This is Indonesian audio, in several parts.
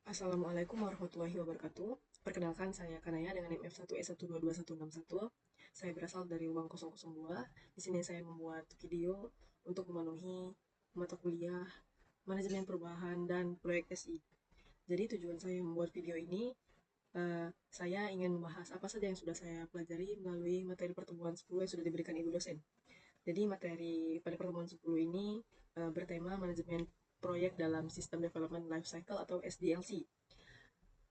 Assalamualaikum warahmatullahi wabarakatuh. Perkenalkan, saya Kanaya dengan NIM F1E1221161. Saya berasal dari Uang 002. Di sini saya membuat video untuk memenuhi mata kuliah Manajemen Perubahan dan Proyek SI. Jadi tujuan saya membuat video ini, saya ingin membahas apa saja yang sudah saya pelajari melalui materi pertemuan 10 yang sudah diberikan Ibu dosen. Jadi materi pada pertemuan 10 ini bertema manajemen proyek dalam Sistem Development Life Cycle atau SDLC.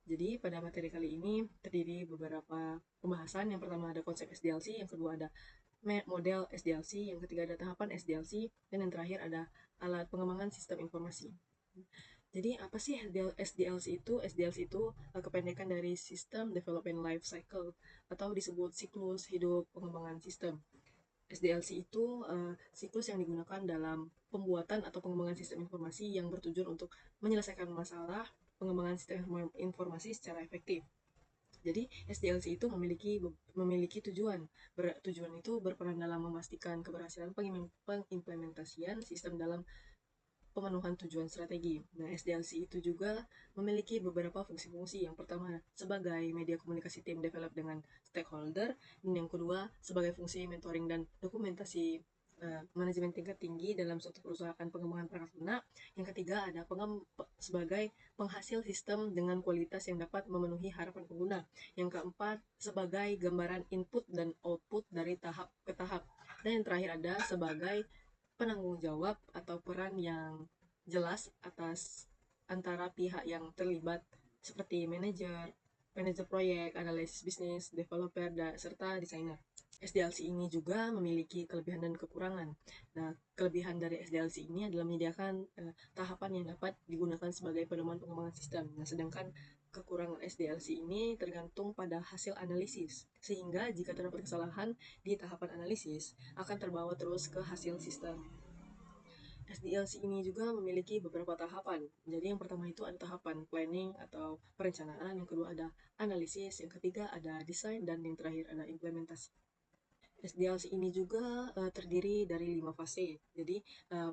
Jadi pada materi kali ini terdiri beberapa pembahasan. Yang pertama ada konsep SDLC, yang kedua ada model SDLC, yang ketiga ada tahapan SDLC, dan yang terakhir ada alat pengembangan sistem informasi. Jadi apa sih SDLC itu? SDLC itu kependekan dari System Development Life Cycle atau disebut siklus hidup pengembangan sistem. SDLC itu siklus yang digunakan dalam pembuatan atau pengembangan sistem informasi yang bertujuan untuk menyelesaikan masalah pengembangan sistem informasi secara efektif. Jadi SDLC itu memiliki tujuan. Tujuan itu berperan dalam memastikan keberhasilan pengimplementasian sistem dalam pemenuhan tujuan strategi. Nah, SDLC itu juga memiliki beberapa fungsi-fungsi. Yang pertama, sebagai media komunikasi tim develop dengan stakeholder, dan yang kedua, sebagai fungsi mentoring dan dokumentasi manajemen tingkat tinggi dalam suatu perusahaan pengembangan perangkat lunak. Yang ketiga, ada sebagai penghasil sistem dengan kualitas yang dapat memenuhi harapan pengguna. Yang keempat, sebagai gambaran input dan output dari tahap ke tahap. Dan yang terakhir ada sebagai penanggung jawab atau peran yang jelas atas antara pihak yang terlibat seperti manajer proyek, analisis bisnis, developer, serta desainer. SDLC ini juga memiliki kelebihan dan kekurangan. Nah, kelebihan dari SDLC ini adalah menyediakan tahapan yang dapat digunakan sebagai pedoman pengembangan sistem. Nah, sedangkan kekurangan SDLC ini tergantung pada hasil analisis, sehingga jika terdapat kesalahan di tahapan analisis, akan terbawa terus ke hasil sistem. SDLC ini juga memiliki beberapa tahapan. Jadi yang pertama itu ada tahapan planning atau perencanaan, yang kedua ada analisis, yang ketiga ada desain, dan yang terakhir ada implementasi. SDLC ini juga terdiri dari 5 fase. Jadi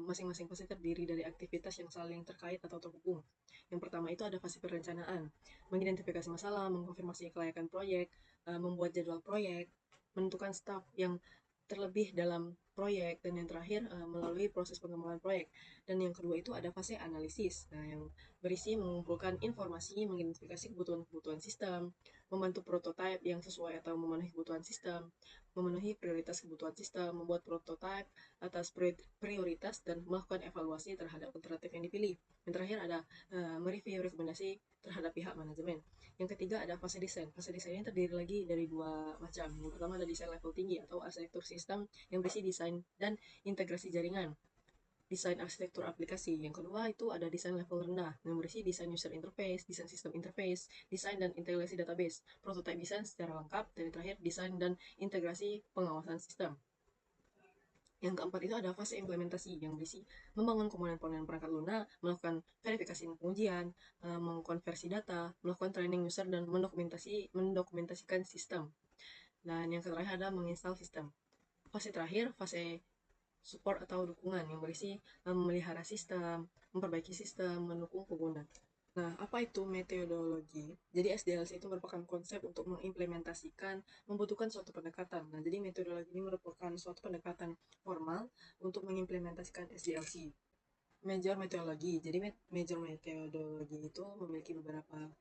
masing-masing fase terdiri dari aktivitas yang saling terkait atau terhubung. Yang pertama itu ada fase perencanaan, mengidentifikasi masalah, mengkonfirmasi kelayakan proyek, membuat jadwal proyek, menentukan staf yang terlebih dalam proyek, dan yang terakhir melalui proses pengembangan proyek. Dan yang kedua itu ada fase analisis, yang berisi mengumpulkan informasi, mengidentifikasi kebutuhan sistem, membantu prototipe yang sesuai atau memenuhi kebutuhan sistem, memenuhi prioritas kebutuhan sistem, membuat prototipe atas prioritas, dan melakukan evaluasi terhadap alternatif yang dipilih. Yang terakhir ada mereview rekomendasi terhadap pihak manajemen. Yang ketiga ada fase desain. Fase desainnya terdiri lagi dari dua macam. Yang pertama ada desain level tinggi atau arsitektur sistem yang berisi desain dan integrasi jaringan. Desain arsitektur aplikasi. Yang kedua itu ada desain level rendah yang berisi desain user interface, desain sistem interface, desain dan integrasi database, prototype desain secara lengkap, dan yang terakhir desain dan integrasi pengawasan sistem. Yang keempat itu ada fase implementasi yang berisi membangun komponen-komponen perangkat lunak, melakukan verifikasi dan pengujian, mengkonversi data, melakukan training user, dan mendokumentasikan sistem. Dan yang terakhir ada menginstal sistem. Fase terakhir, fase support atau dukungan yang berisi memelihara sistem, memperbaiki sistem, mendukung pengguna. Nah, apa itu metodologi? Jadi SDLC itu merupakan konsep untuk mengimplementasikan, membutuhkan suatu pendekatan. Nah, jadi metodologi ini merupakan suatu pendekatan formal untuk mengimplementasikan SDLC. Major metodologi. Jadi major metodologi itu memiliki beberapa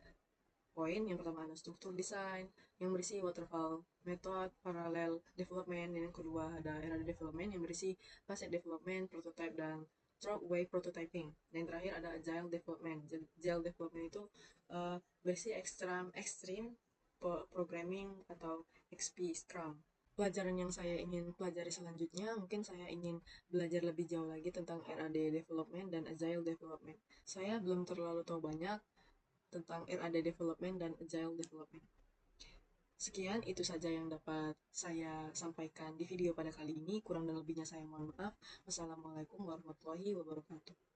poin. Yang pertama ada struktur desain yang berisi waterfall method, parallel development, dan yang kedua ada era development yang berisi fase development, prototype, dan wave prototyping. Dan yang terakhir ada agile development. Agile development itu berisi extreme programming atau XP Scrum. Pelajaran yang saya ingin pelajari selanjutnya, mungkin saya ingin belajar lebih jauh lagi tentang RAD development dan agile development. Saya belum terlalu tahu banyak tentang RAD development dan agile development. Sekian, itu saja yang dapat saya sampaikan di video pada kali ini. Kurang dan lebihnya saya mohon maaf. Wassalamualaikum warahmatullahi wabarakatuh.